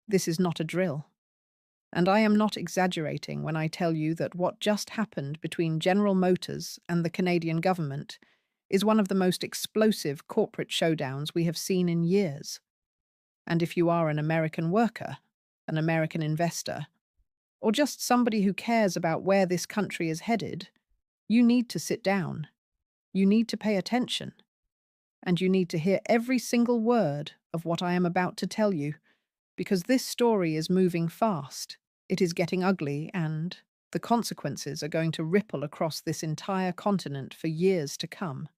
This is not a drill. And I am not exaggerating when I tell you that what just happened between General Motors and the Canadian government is one of the most explosive corporate showdowns we have seen in years. And if you are an American worker, an American investor, or just somebody who cares about where this country is headed, you need to sit down. You need to pay attention. And you need to hear every single word of what I am about to tell you, because this story is moving fast. It is getting ugly, and the consequences are going to ripple across this entire continent for years to come.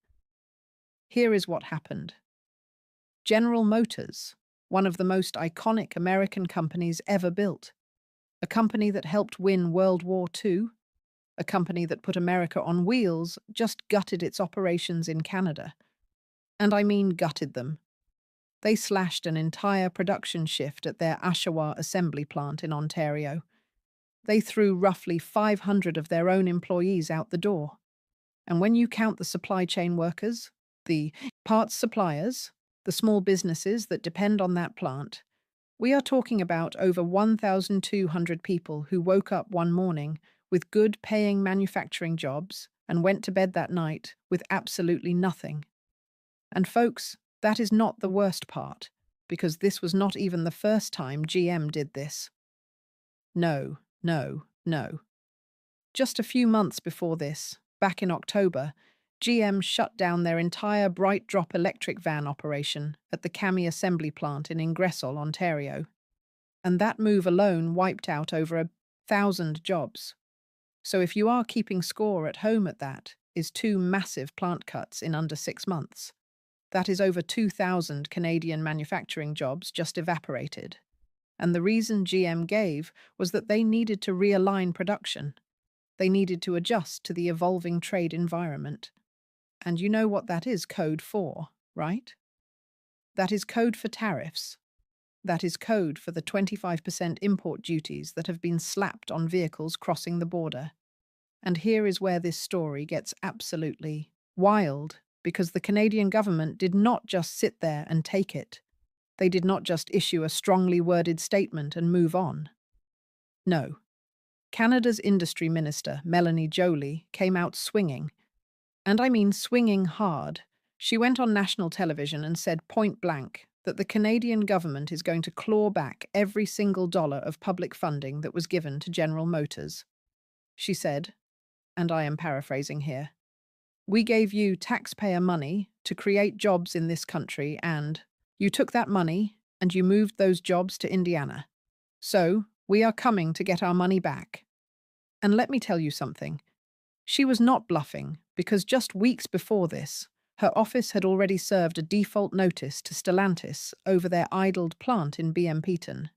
Here is what happened. General Motors, one of the most iconic American companies ever built, a company that helped win World War II, a company that put America on wheels, just gutted its operations in Canada. And I mean gutted them. They slashed an entire production shift at their Oshawa assembly plant in Ontario. They threw roughly 500 of their own employees out the door. And when you count the supply chain workers, the parts suppliers, the small businesses that depend on that plant, we are talking about over 1,200 people who woke up one morning with good paying manufacturing jobs and went to bed that night with absolutely nothing. And folks, that is not the worst part, because this was not even the first time GM did this. No, no, no. Just a few months before this, back in October, GM shut down their entire Bright Drop electric van operation at the Cami assembly plant in Ingersoll, Ontario. And that move alone wiped out over 1,000 jobs. So if you are keeping score at home, at that is two massive plant cuts in under 6 months. That is over 2,000 Canadian manufacturing jobs just evaporated. And the reason GM gave was that they needed to realign production. They needed to adjust to the evolving trade environment. And you know what that is code for, right? That is code for tariffs. That is code for the 25% import duties that have been slapped on vehicles crossing the border. And here is where this story gets absolutely wild, because the Canadian government did not just sit there and take it. They did not just issue a strongly worded statement and move on. No. Canada's industry minister, Melanie Joly, came out swinging. And I mean swinging hard. She went on national television and said point blank that the Canadian government is going to claw back every single dollar of public funding that was given to General Motors. She said, and I am paraphrasing here, "We gave you taxpayer money to create jobs in this country, and you took that money and you moved those jobs to Indiana. So we are coming to get our money back." And let me tell you something. She was not bluffing, because just weeks before this, her office had already served a default notice to Stellantis over their idled plant in BMPton.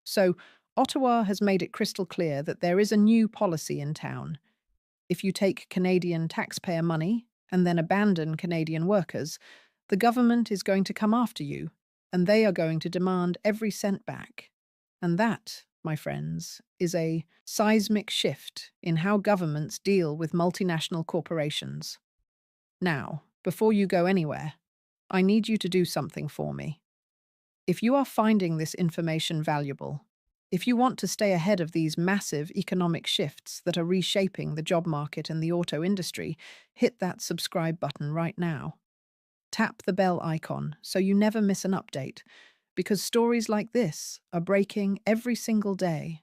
So Ottawa has made it crystal clear that there is a new policy in town. If you take Canadian taxpayer money and then abandon Canadian workers, the government is going to come after you, and they are going to demand every cent back. And that, my friends, is a seismic shift in how governments deal with multinational corporations. Now, before you go anywhere, I need you to do something for me. If you are finding this information valuable, if you want to stay ahead of these massive economic shifts that are reshaping the job market and the auto industry, hit that subscribe button right now. Tap the bell icon so you never miss an update, because stories like this are breaking every single day.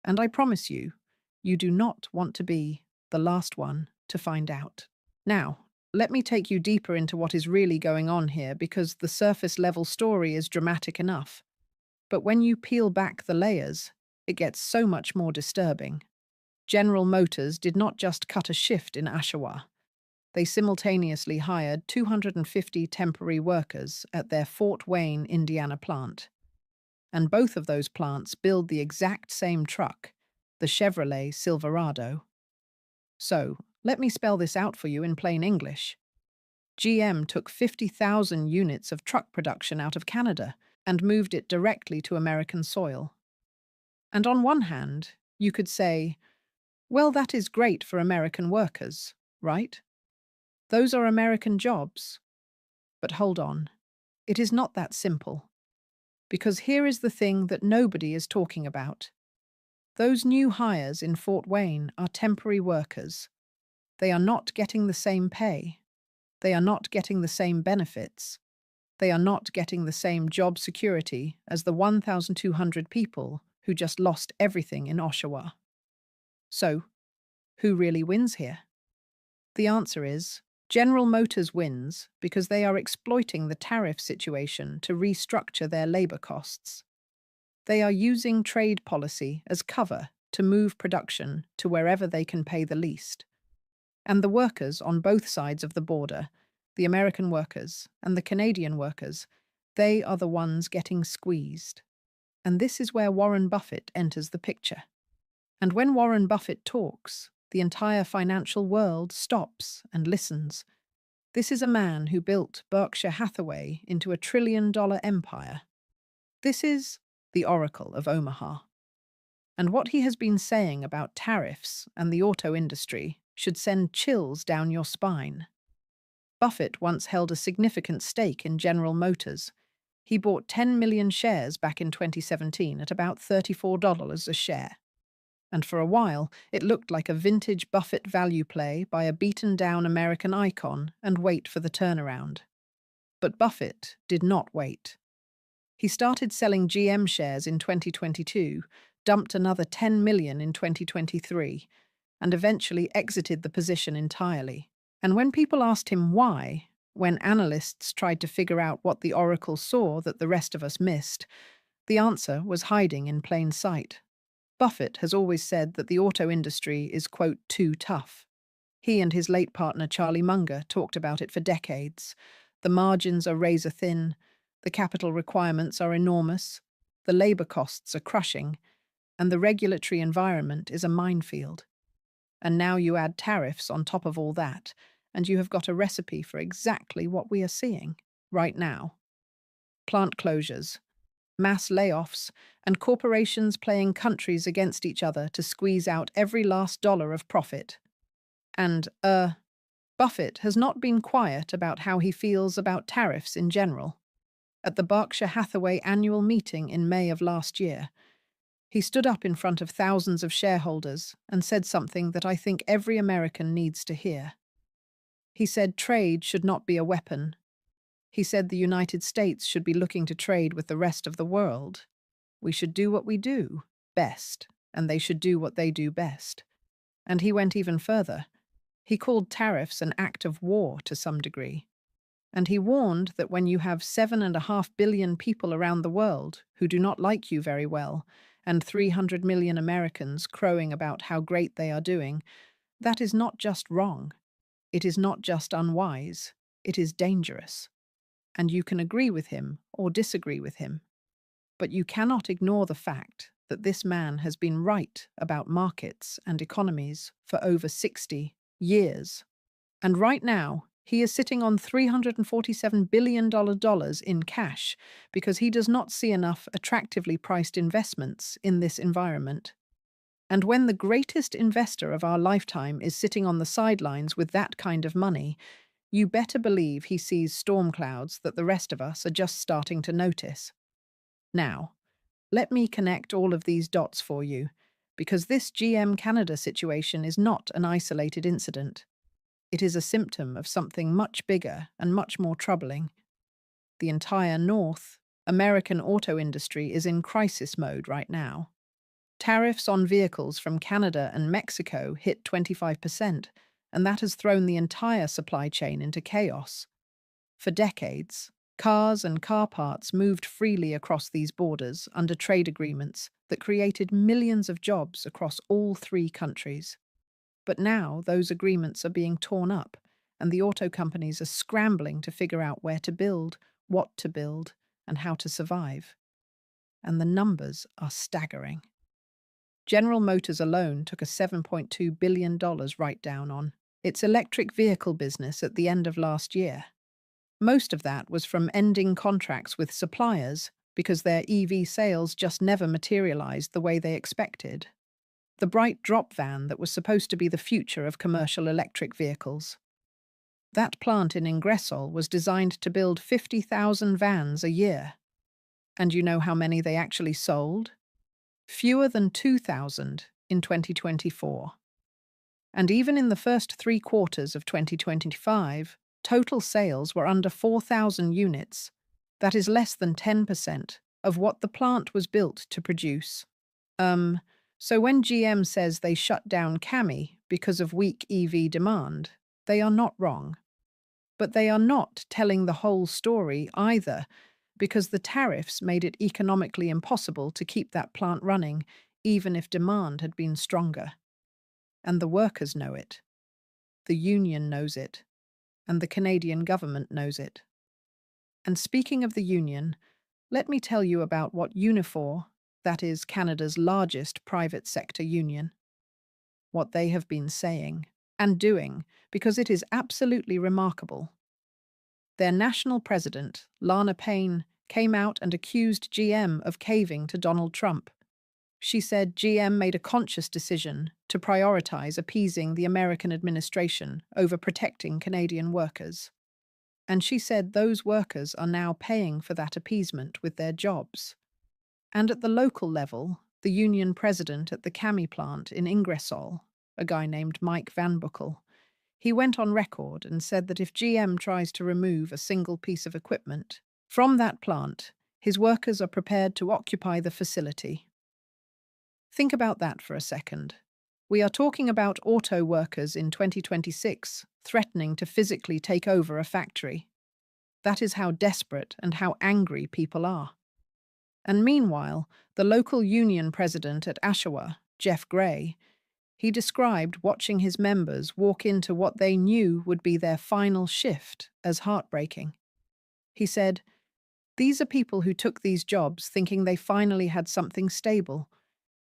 And I promise you, you do not want to be the last one to find out. Now, let me take you deeper into what is really going on here, because the surface level story is dramatic enough. But when you peel back the layers, it gets so much more disturbing. General Motors did not just cut a shift in Oshawa. They simultaneously hired 250 temporary workers at their Fort Wayne, Indiana plant. And both of those plants build the exact same truck, the Chevrolet Silverado. So, let me spell this out for you in plain English. GM took 50,000 units of truck production out of Canada and moved it directly to American soil. And on one hand, you could say, well, that is great for American workers, right? Those are American jobs. But hold on, it is not that simple. Because here is the thing that nobody is talking about. Those new hires in Fort Wayne are temporary workers. They are not getting the same pay. They are not getting the same benefits. They are not getting the same job security as the 1,200 people who just lost everything in Oshawa. So, who really wins here? The answer is General Motors wins because they are exploiting the tariff situation to restructure their labor costs. They are using trade policy as cover to move production to wherever they can pay the least. And the workers on both sides of the border, the American workers and the Canadian workers, they are the ones getting squeezed. And this is where Warren Buffett enters the picture. And when Warren Buffett talks, the entire financial world stops and listens. This is a man who built Berkshire Hathaway into a $1 trillion empire. This is the Oracle of Omaha. And what he has been saying about tariffs and the auto industry should send chills down your spine. Buffett once held a significant stake in General Motors. He bought 10 million shares back in 2017 at about $34 a share. And for a while, it looked like a vintage Buffett value play by a beaten-down American icon and wait for the turnaround. But Buffett did not wait. He started selling GM shares in 2022, dumped another 10 million in 2023, and eventually exited the position entirely. And when people asked him why, when analysts tried to figure out what the oracle saw that the rest of us missed, the answer was hiding in plain sight. Buffett has always said that the auto industry is, quote, too tough. He and his late partner Charlie Munger talked about it for decades. The margins are razor thin, the capital requirements are enormous, the labor costs are crushing, and the regulatory environment is a minefield. And now you add tariffs on top of all that, and you have got a recipe for exactly what we are seeing right now. Plant closures, mass layoffs, and corporations playing countries against each other to squeeze out every last dollar of profit. And, Buffett has not been quiet about how he feels about tariffs in general. At the Berkshire Hathaway annual meeting in May of last year, he stood up in front of thousands of shareholders and said something that I think every American needs to hear. He said trade should not be a weapon. He said the United States should be looking to trade with the rest of the world. We should do what we do best, and they should do what they do best. And he went even further. He called tariffs an act of war to some degree. And he warned that when you have 7.5 billion people around the world who do not like you very well, and 300 million Americans crowing about how great they are doing, that is not just wrong. It is not just unwise. It is dangerous. And you can agree with him or disagree with him. But you cannot ignore the fact that this man has been right about markets and economies for over 60 years. And right now, he is sitting on $347 billion in cash because he does not see enough attractively priced investments in this environment. And when the greatest investor of our lifetime is sitting on the sidelines with that kind of money, you better believe he sees storm clouds that the rest of us are just starting to notice. Now, let me connect all of these dots for you, because this GM Canada situation is not an isolated incident. It is a symptom of something much bigger and much more troubling. The entire North American auto industry is in crisis mode right now. Tariffs on vehicles from Canada and Mexico hit 25%, and that has thrown the entire supply chain into chaos. For decades, cars and car parts moved freely across these borders under trade agreements that created millions of jobs across all three countries. But now those agreements are being torn up, and the auto companies are scrambling to figure out where to build, what to build, and how to survive. And the numbers are staggering. General Motors alone took a $7.2 billion write-down on its electric vehicle business at the end of last year. Most of that was from ending contracts with suppliers because their EV sales just never materialized the way they expected. The bright drop van that was supposed to be the future of commercial electric vehicles. That plant in Ingersoll was designed to build 50,000 vans a year. And you know how many they actually sold? Fewer than 2,000 in 2024. And even in the first 3 quarters of 2025, total sales were under 4,000 units. That is less than 10% of what the plant was built to produce. Um, so when GM says they shut down Cami because of weak EV demand, they are not wrong. But they are not telling the whole story either, because the tariffs made it economically impossible to keep that plant running, even if demand had been stronger. And the workers know it. The union knows it. And the Canadian government knows it. And speaking of the union, let me tell you about what Unifor, that is Canada's largest private sector union, what they have been saying and doing, because it is absolutely remarkable. Their national president, Lana Payne, came out and accused GM of caving to Donald Trump. She said GM made a conscious decision to prioritize appeasing the American administration over protecting Canadian workers. And she said those workers are now paying for that appeasement with their jobs. And at the local level, the union president at the Cami plant in Ingersoll, a guy named Mike Van Buckel, he went on record and said that if GM tries to remove a single piece of equipment from that plant, his workers are prepared to occupy the facility. Think about that for a second. We are talking about auto workers in 2026 threatening to physically take over a factory. That is how desperate and how angry people are. And meanwhile, the local union president at Oshawa, Jeff Gray, he described watching his members walk into what they knew would be their final shift as heartbreaking. He said, "These are people who took these jobs thinking they finally had something stable,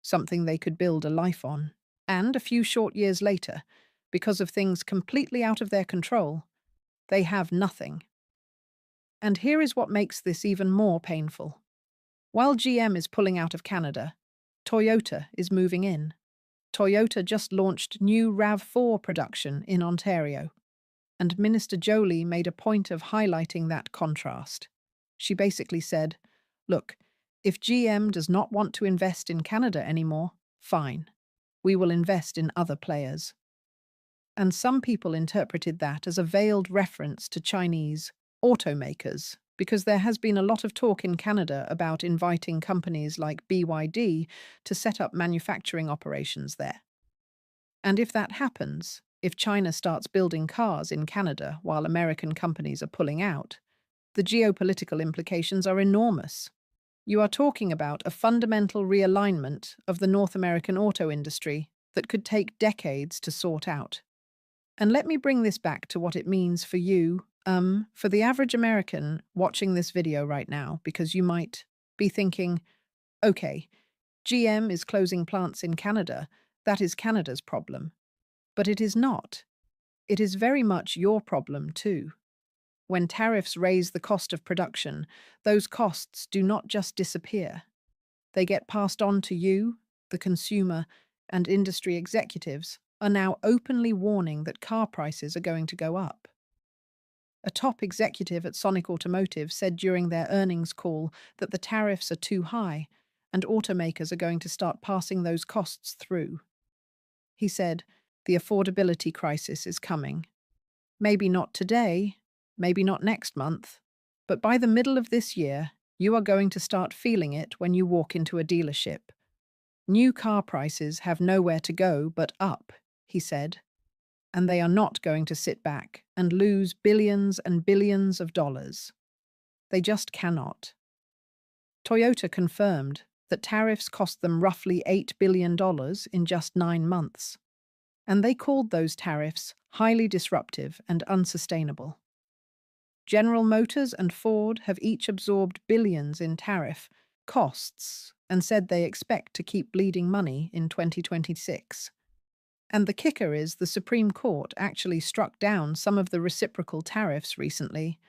something they could build a life on. And a few short years later, because of things completely out of their control, they have nothing." And here is what makes this even more painful. While GM is pulling out of Canada, Toyota is moving in. Toyota just launched new RAV4 production in Ontario, and Minister Jolie made a point of highlighting that contrast. She basically said, "Look, if GM does not want to invest in Canada anymore, fine. We will invest in other players." And some people interpreted that as a veiled reference to Chinese automakers, because there has been a lot of talk in Canada about inviting companies like BYD to set up manufacturing operations there. And if that happens, if China starts building cars in Canada while American companies are pulling out, the geopolitical implications are enormous. You are talking about a fundamental realignment of the North American auto industry that could take decades to sort out. And let me bring this back to what it means for you, for the average American watching this video right now, because you might be thinking, okay, GM is closing plants in Canada. That is Canada's problem. But it is not. It is very much your problem too. When tariffs raise the cost of production, those costs do not just disappear. They get passed on to you, the consumer, and industry executives are now openly warning that car prices are going to go up. A top executive at Sonic Automotive said during their earnings call that the tariffs are too high and automakers are going to start passing those costs through. He said, "The affordability crisis is coming. Maybe not today, maybe not next month, but by the middle of this year, you are going to start feeling it when you walk into a dealership. New car prices have nowhere to go but up," he said, "and they are not going to sit back and lose billions and billions of dollars. They just cannot." Toyota confirmed that tariffs cost them roughly $8 billion in just 9 months, and they called those tariffs highly disruptive and unsustainable. General Motors and Ford have each absorbed billions in tariff costs and said they expect to keep bleeding money in 2026. And the kicker is the Supreme Court actually struck down some of the reciprocal tariffs recently,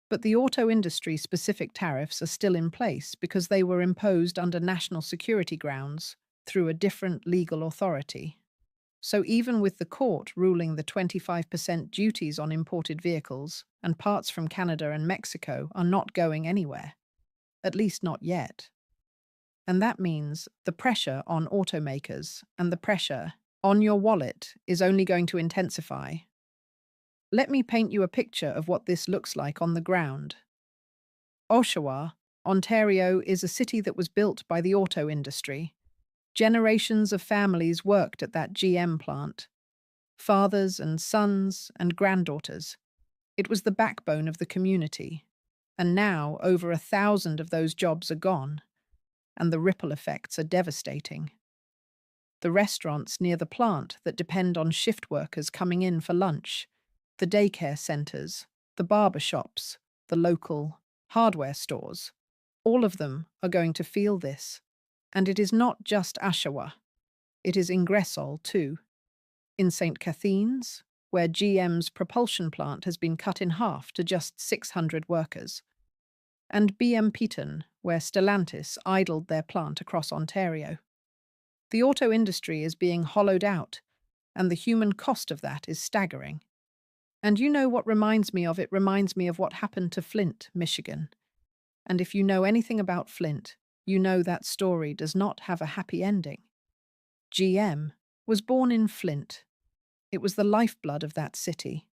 but the auto industry-specific tariffs are still in place because they were imposed under national security grounds through a different legal authority. So even with the court ruling the 25% duties on imported vehicles and parts from Canada and Mexico are not going anywhere. at least not yet. And that means the pressure on automakers and the pressure on your wallet is only going to intensify. Let me paint you a picture of what this looks like on the ground. Oshawa, Ontario, is a city that was built by the auto industry. Generations of families worked at that GM plant. Fathers and sons and granddaughters. It was the backbone of the community. And now over 1,000 of those jobs are gone, and the ripple effects are devastating. The restaurants near the plant that depend on shift workers coming in for lunch, the daycare centres, the barber shops, the local hardware stores, all of them are going to feel this. And it is not just Oshawa, it is Ingersoll too. In St. Catharines, where GM's propulsion plant has been cut in half to just 600 workers. And BM Peaton, where Stellantis idled their plant across Ontario. The auto industry is being hollowed out, and the human cost of that is staggering. And you know what reminds me of it? Reminds me of what happened to Flint, Michigan. And if you know anything about Flint, you know that story does not have a happy ending. GM was born in Flint. It was the lifeblood of that city.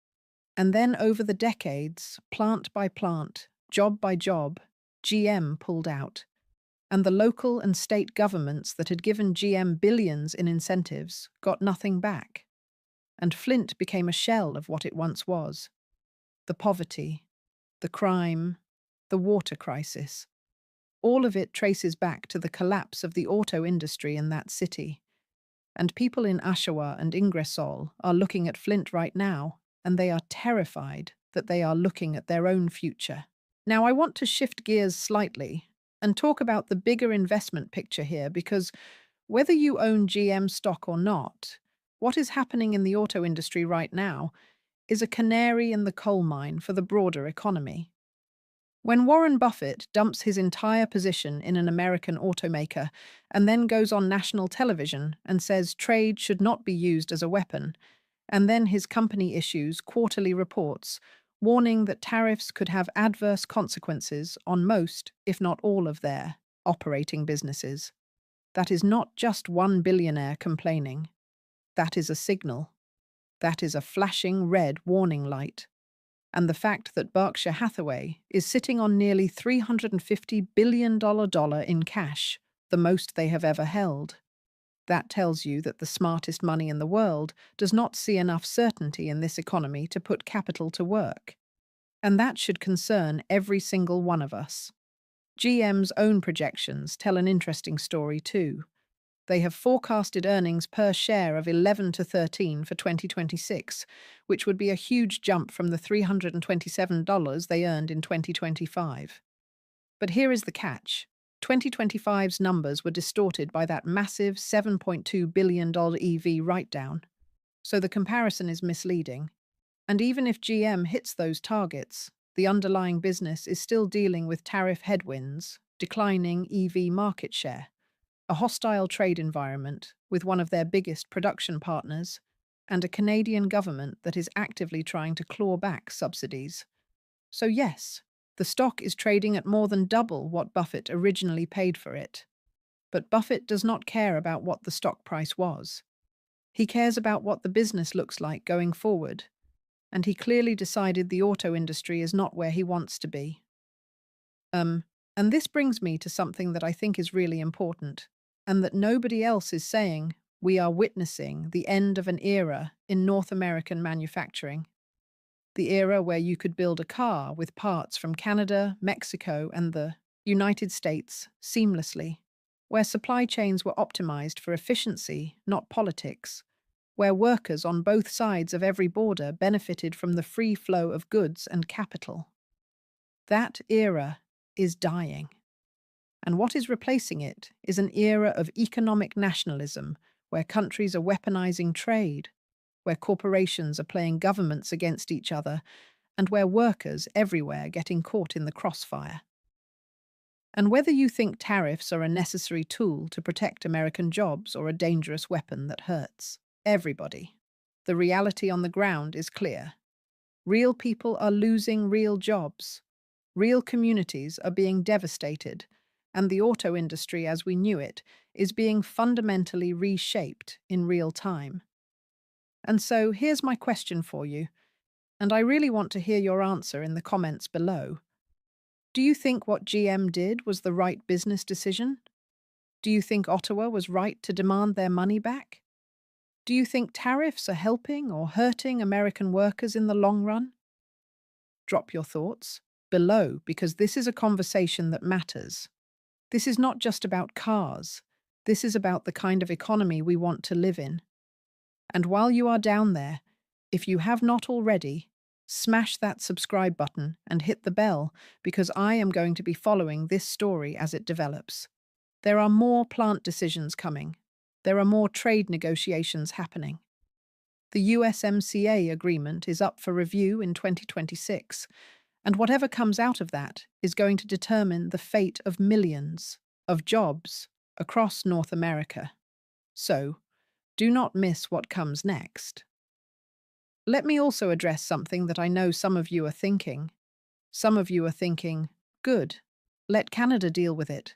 And then over the decades, plant by plant, job by job, GM pulled out. And the local and state governments that had given GM billions in incentives got nothing back. And Flint became a shell of what it once was. The poverty, the crime, the water crisis. All of it traces back to the collapse of the auto industry in that city. And people in Oshawa and Ingersoll are looking at Flint right now, and they are terrified that they are looking at their own future. Now, I want to shift gears slightly and talk about the bigger investment picture here, because whether you own GM stock or not, what is happening in the auto industry right now is a canary in the coal mine for the broader economy. When Warren Buffett dumps his entire position in an American automaker and then goes on national television and says trade should not be used as a weapon, and then his company issues quarterly reports warning that tariffs could have adverse consequences on most, if not all, of their operating businesses, that is not just one billionaire complaining. That is a signal. That is a flashing red warning light. And the fact that Berkshire Hathaway is sitting on nearly $350 billion in cash, the most they have ever held. That tells you that the smartest money in the world does not see enough certainty in this economy to put capital to work. And that should concern every single one of us. GM's own projections tell an interesting story too. They have forecasted earnings per share of 11 to 13 for 2026, which would be a huge jump from the $327 they earned in 2025. But here is the catch. 2025's numbers were distorted by that massive $7.2 billion EV write-down. So the comparison is misleading. And even if GM hits those targets, the underlying business is still dealing with tariff headwinds, declining EV market share, a hostile trade environment with one of their biggest production partners, and a Canadian government that is actively trying to claw back subsidies. So yes, the stock is trading at more than double what Buffett originally paid for it. But Buffett does not care about what the stock price was. He cares about what the business looks like going forward, and he clearly decided the auto industry is not where he wants to be. And this brings me to something that I think is really important, and that nobody else is saying. We are witnessing the end of an era in North American manufacturing. The era where you could build a car with parts from Canada, Mexico, and the United States seamlessly, where supply chains were optimized for efficiency, not politics, where workers on both sides of every border benefited from the free flow of goods and capital. That era is dying. And what is replacing it is an era of economic nationalism, where countries are weaponizing trade, where corporations are playing governments against each other, and where workers everywhere getting caught in the crossfire. And whether you think tariffs are a necessary tool to protect American jobs or a dangerous weapon that hurts everybody, the reality on the ground is clear. Real people are losing real jobs. Real communities are being devastated, and the auto industry as we knew it is being fundamentally reshaped in real time. And so here's my question for you, and I really want to hear your answer in the comments below. Do you think what GM did was the right business decision? Do you think Ottawa was right to demand their money back? Do you think tariffs are helping or hurting American workers in the long run? Drop your thoughts below because this is a conversation that matters. This is not just about cars. This is about the kind of economy we want to live in. And while you are down there, if you have not already, smash that subscribe button and hit the bell because I am going to be following this story as it develops. There are more plant decisions coming. There are more trade negotiations happening. The USMCA agreement is up for review in 2026, and whatever comes out of that is going to determine the fate of millions of jobs across North America. So, do not miss what comes next. Let me also address something that I know some of you are thinking. Some of you are thinking, good, let Canada deal with it.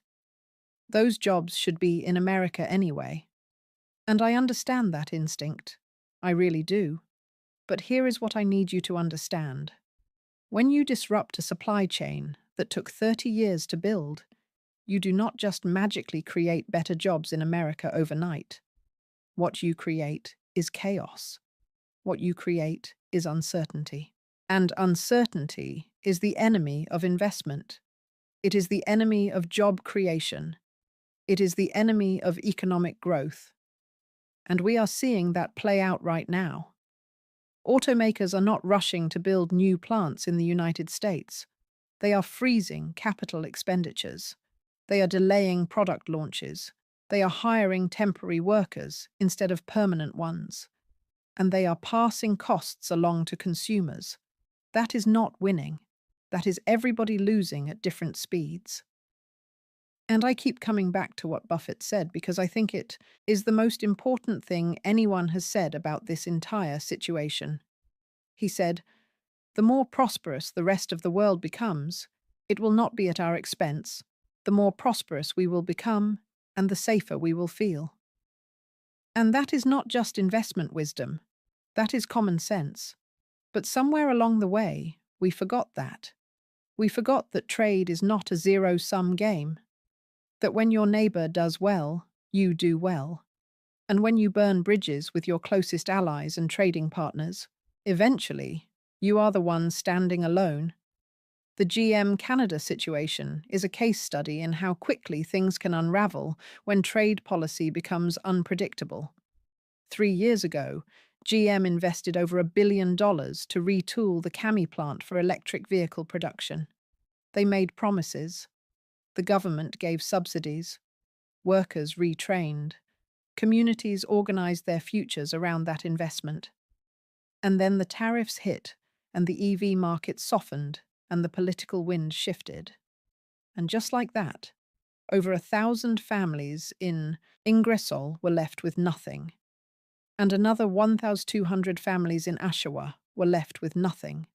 Those jobs should be in America anyway. And I understand that instinct. I really do. But here is what I need you to understand. When you disrupt a supply chain that took 30 years to build, you do not just magically create better jobs in America overnight. What you create is chaos. What you create is uncertainty. And uncertainty is the enemy of investment. It is the enemy of job creation. It is the enemy of economic growth. And we are seeing that play out right now. Automakers are not rushing to build new plants in the United States. They are freezing capital expenditures. They are delaying product launches. They are hiring temporary workers instead of permanent ones. And they are passing costs along to consumers. That is not winning. That is everybody losing at different speeds. And I keep coming back to what Buffett said because I think it is the most important thing anyone has said about this entire situation. He said, "The more prosperous the rest of the world becomes, it will not be at our expense. The more prosperous we will become, and the safer we will feel." And that is not just investment wisdom. That is common sense. But somewhere along the way, we forgot that. We forgot that trade is not a zero-sum game. That when your neighbor does well, you do well. And when you burn bridges with your closest allies and trading partners, eventually, you are the one standing alone. The GM Canada situation is a case study in how quickly things can unravel when trade policy becomes unpredictable. 3 years ago, GM invested over $1 billion to retool the Cami plant for electric vehicle production. They made promises. The government gave subsidies. Workers retrained. Communities organized their futures around that investment. And then the tariffs hit, and the EV market softened, and the political wind shifted. And just like that, over 1,000 families in Ingersoll were left with nothing. And another 1,200 families in Oshawa were left with nothing.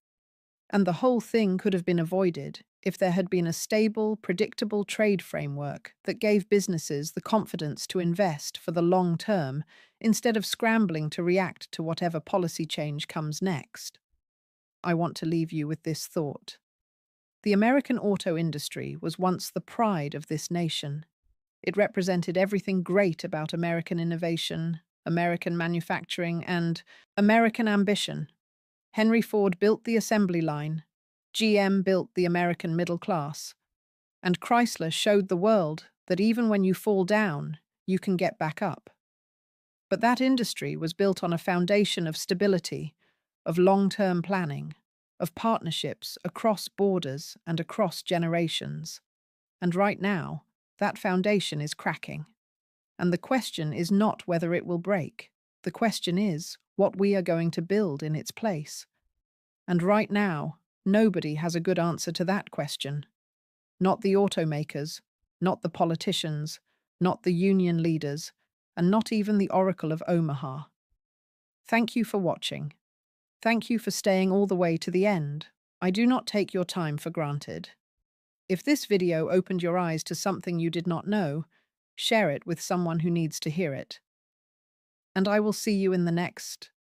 And the whole thing could have been avoided if there had been a stable, predictable trade framework that gave businesses the confidence to invest for the long term instead of scrambling to react to whatever policy change comes next. I want to leave you with this thought. The American auto industry was once the pride of this nation. It represented everything great about American innovation, American manufacturing, and American ambition. Henry Ford built the assembly line, GM built the American middle class, and Chrysler showed the world that even when you fall down, you can get back up. But that industry was built on a foundation of stability, of long-term planning, of partnerships across borders and across generations. And right now, that foundation is cracking. And the question is not whether it will break. The question is what we are going to build in its place. And right now, nobody has a good answer to that question. Not the automakers, not the politicians, not the union leaders, and not even the Oracle of Omaha. Thank you for watching. Thank you for staying all the way to the end. I do not take your time for granted. If this video opened your eyes to something you did not know, share it with someone who needs to hear it. And I will see you in the next.